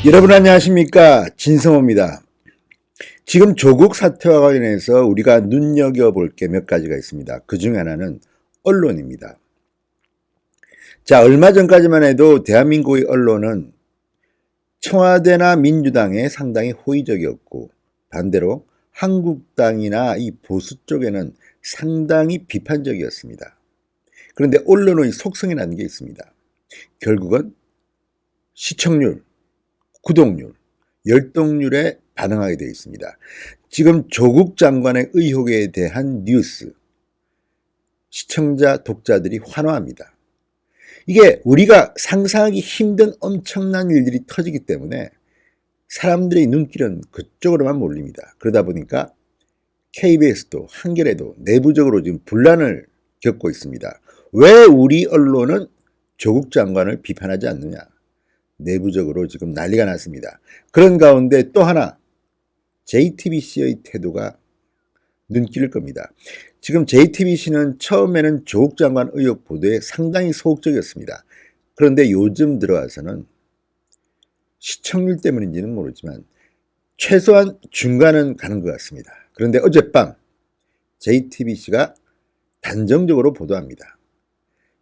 여러분 안녕하십니까, 진성호입니다. 지금 조국 사태와 관련해서 우리가 눈여겨볼 게 몇 가지가 있습니다. 그 중에 하나는 언론입니다. 자, 얼마 전까지만 해도 대한민국의 언론은 청와대나 민주당에 상당히 호의적이었고, 반대로 한국당이나 이 보수 쪽에는 상당히 비판적이었습니다. 그런데 언론의 속성이라는 게 있습니다. 결국은 시청률, 구독률, 열독률에 반응하게 되어 있습니다. 지금 조국 장관의 의혹에 대한 뉴스, 시청자, 독자들이 환호합니다. 이게 우리가 상상하기 힘든 엄청난 일들이 터지기 때문에 사람들의 눈길은 그쪽으로만 몰립니다. 그러다 보니까 KBS도 한겨레도 내부적으로 지금 분란을 겪고 있습니다. 왜 우리 언론은 조국 장관을 비판하지 않느냐? 내부적으로 지금 난리가 났습니다. 그런 가운데 또 하나, JTBC의 태도가 눈길을 끕니다. 지금 JTBC는 처음에는 조국 장관 의혹 보도에 상당히 소극적이었습니다. 그런데 요즘 들어와서는 시청률 때문인지는 모르지만 최소한 중간은 가는 것 같습니다. 그런데 어젯밤 JTBC가 단정적으로 보도합니다.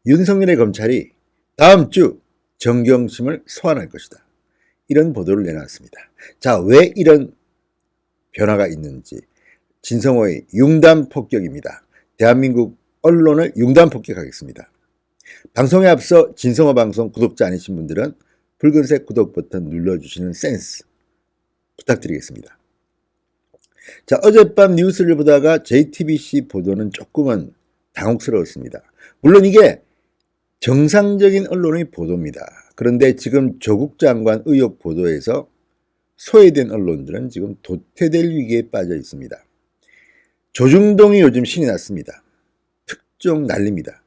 윤석열의 검찰이 다음 주 정경심을 소환할 것이다. 이런 보도를 내놨습니다. 자, 왜 이런 변화가 있는지, 진성호의 융단폭격입니다. 대한민국 언론을 융단폭격하겠습니다. 방송에 앞서 진성호 방송 구독자 아니신 분들은 붉은색 구독 버튼 눌러주시는 센스 부탁드리겠습니다. 자, 어젯밤 뉴스를 보다가 JTBC 보도는 조금은 당혹스러웠습니다. 물론 이게 정상적인 언론의 보도입니다. 그런데 지금 조국 장관 의혹 보도에서 소외된 언론들은 지금 도태될 위기에 빠져 있습니다. 조중동이 요즘 신이 났습니다. 특종 난립니다.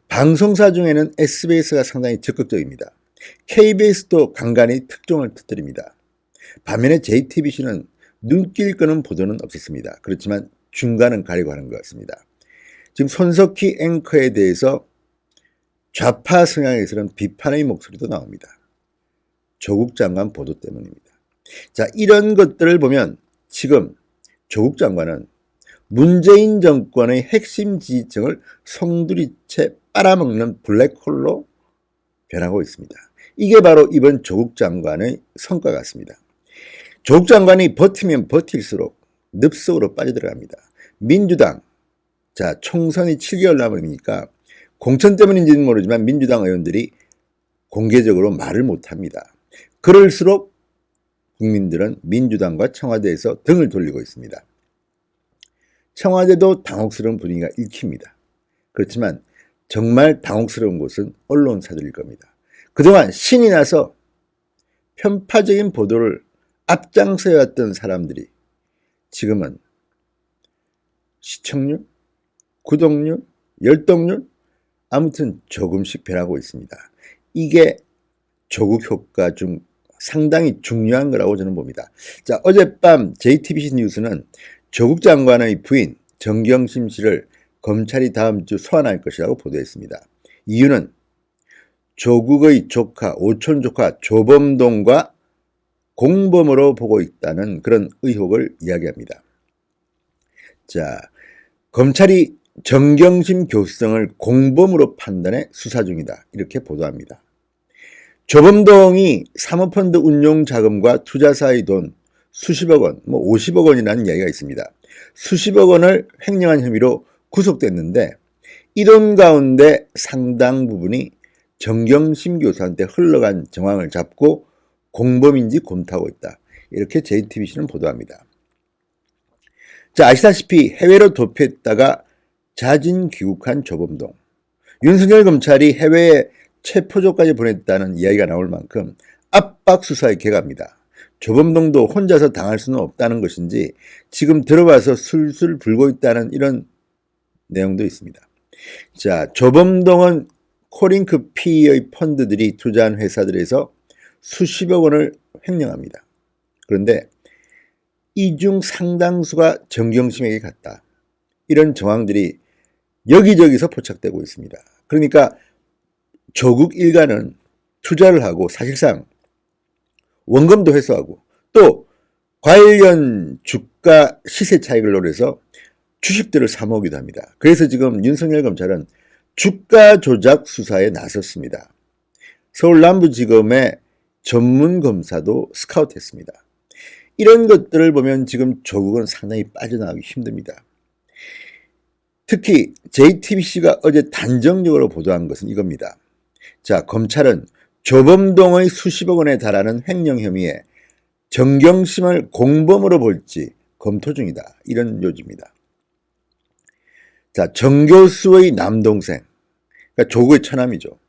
방송사 중에는 SBS가 상당히 적극적입니다. KBS도 간간히 특종을 터뜨립니다. 반면에 JTBC는 눈길 끄는 보도는 없었습니다. 그렇지만 중간은 가려고 하는 것 같습니다. 지금 손석희 앵커에 대해서 좌파 성향에서는 비판의 목소리도 나옵니다. 조국 장관 보도 때문입니다. 자, 이런 것들을 보면 지금 조국 장관은 문재인 정권의 핵심 지지층을 송두리째 빨아먹는 블랙홀로 변하고 있습니다. 이게 바로 이번 조국 장관의 성과 같습니다. 조국 장관이 버티면 버틸수록 늪속으로 빠져들어갑니다. 민주당, 자, 총선이 7개월 남으니까 공천 때문인지는 모르지만 민주당 의원들이 공개적으로 말을 못합니다. 그럴수록 국민들은 민주당과 청와대에서 등을 돌리고 있습니다. 청와대도 당혹스러운 분위기가 읽힙니다. 그렇지만 정말 당혹스러운 곳은 언론사들일 겁니다. 그동안 신이 나서 편파적인 보도를 앞장서왔던 사람들이 지금은 시청률, 구독률, 열독률, 아무튼 조금씩 변하고 있습니다. 이게 조국 효과 중 상당히 중요한 거라고 저는 봅니다. 자, 어젯밤 JTBC 뉴스는 조국 장관의 부인 정경심 씨를 검찰이 다음 주 소환할 것이라고 보도했습니다. 이유는 조국의 조카, 오촌 조카 조범동과 공범으로 보고 있다는 그런 의혹을 이야기합니다. 자, 검찰이 정경심 교수성을 공범으로 판단해 수사 중이다. 이렇게 보도합니다. 조범동이 사모펀드 운용 자금과 투자사의 돈 수십억 원, 50억 원이라는 이야기가 있습니다. 수십억 원을 횡령한 혐의로 구속됐는데 이 돈 가운데 상당 부분이 정경심 교수한테 흘러간 정황을 잡고 공범인지 검토하고 있다. 이렇게 JTBC는 보도합니다. 자, 아시다시피 해외로 도피했다가 자진 귀국한 조범동. 윤석열 검찰이 해외에 체포조까지 보냈다는 이야기가 나올 만큼 압박 수사에 개갑니다. 조범동도 혼자서 당할 수는 없다는 것인지 지금 들어와서 술술 불고 있다는 이런 내용도 있습니다. 자, 조범동은 코링크 PE의 펀드들이 투자한 회사들에서 수십억 원을 횡령합니다. 그런데 이 중 상당수가 정경심에게 갔다. 이런 정황들이 여기저기서 포착되고 있습니다. 그러니까 조국 일가는 투자를 하고 사실상 원금도 회수하고 또 관련 주가 시세 차익을 노려서 주식들을 사모으기도 합니다. 그래서 지금 윤석열 검찰은 주가 조작 수사에 나섰습니다. 서울 남부지검의 전문 검사도 스카우트했습니다. 이런 것들을 보면 지금 조국은 상당히 빠져나가기 힘듭니다. 특히 JTBC가 어제 단정적으로 보도한 것은 이겁니다. 자, 검찰은 조범동의 수십억 원에 달하는 횡령 혐의에 정경심을 공범으로 볼지 검토 중이다. 이런 요지입니다. 자, 정 교수의 남동생, 그러니까 조국의 처남이죠.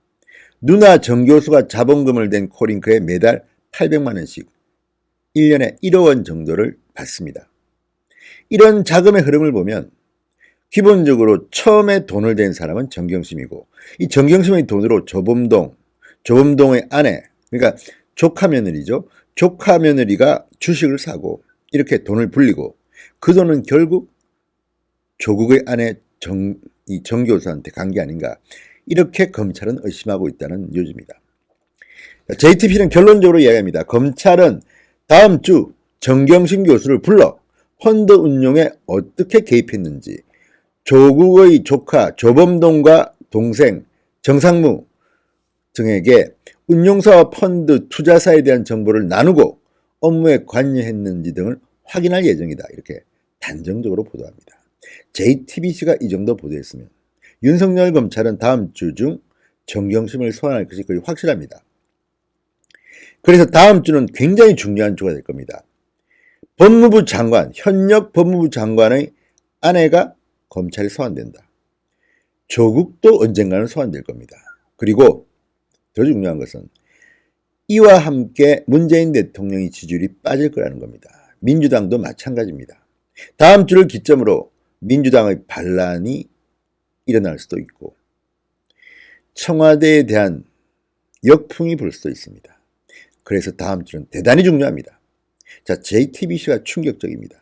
누나 정 교수가 자본금을 댄 코링크에 매달 800만 원씩 1년에 1억 원 정도를 받습니다. 이런 자금의 흐름을 보면 기본적으로 처음에 돈을 댄 사람은 정경심이고 이 정경심의 돈으로 조범동의 아내, 그러니까 조카 며느리죠. 조카 며느리가 주식을 사고 이렇게 돈을 불리고 그 돈은 결국 조국의 아내 정 교수한테 간 게 아닌가, 이렇게 검찰은 의심하고 있다는 요지입니다. JTBC는 결론적으로 이야기합니다. 검찰은 다음 주 정경심 교수를 불러 펀드 운용에 어떻게 개입했는지, 조국의 조카 조범동과 동생 정상무 등에게 운용사와 펀드 투자사에 대한 정보를 나누고 업무에 관여했는지 등을 확인할 예정이다. 이렇게 단정적으로 보도합니다. JTBC가 이 정도 보도했으면 윤석열 검찰은 다음 주 중 정경심을 소환할 것이 거의 확실합니다. 그래서 다음 주는 굉장히 중요한 주가 될 겁니다. 법무부 장관, 현역 법무부 장관의 아내가 검찰에 소환된다. 조국도 언젠가는 소환될 겁니다. 그리고 더 중요한 것은 이와 함께 문재인 대통령의 지지율이 빠질 거라는 겁니다. 민주당도 마찬가지입니다. 다음 주를 기점으로 민주당의 반란이 일어날 수도 있고 청와대에 대한 역풍이 불 수도 있습니다. 그래서 다음 주는 대단히 중요합니다. 자, JTBC가 충격적입니다.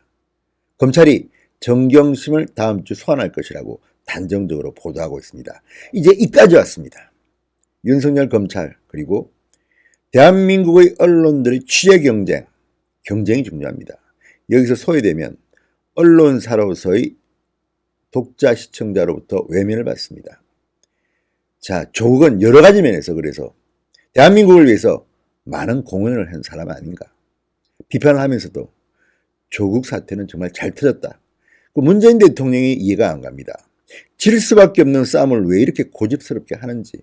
검찰이 정경심을 다음 주 소환할 것이라고 단정적으로 보도하고 있습니다. 이제 이까지 왔습니다. 윤석열 검찰 그리고 대한민국의 언론들의 취재 경쟁이 중요합니다. 여기서 소외되면 언론사로서의 독자 시청자로부터 외면을 받습니다. 자, 조국은 여러 가지 면에서 그래서 대한민국을 위해서 많은 공헌을 한 사람 아닌가. 비판을 하면서도 조국 사태는 정말 잘 터졌다. 문재인 대통령이 이해가 안 갑니다. 질 수밖에 없는 싸움을 왜 이렇게 고집스럽게 하는지.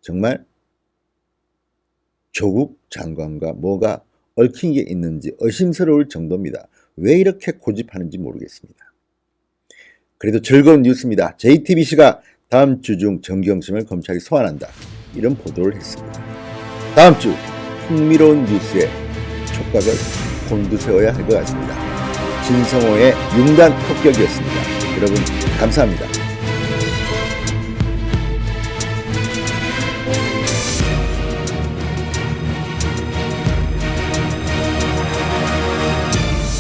정말 조국 장관과 뭐가 얽힌 게 있는지 의심스러울 정도입니다. 왜 이렇게 고집하는지 모르겠습니다. 그래도 즐거운 뉴스입니다. JTBC가 다음 주 중 정경심을 검찰이 소환한다. 이런 보도를 했습니다. 다음 주 흥미로운 뉴스에 촉각을 곤두세워야 할 것 같습니다. 진성호의 융단 폭격이었습니다. 여러분 감사합니다.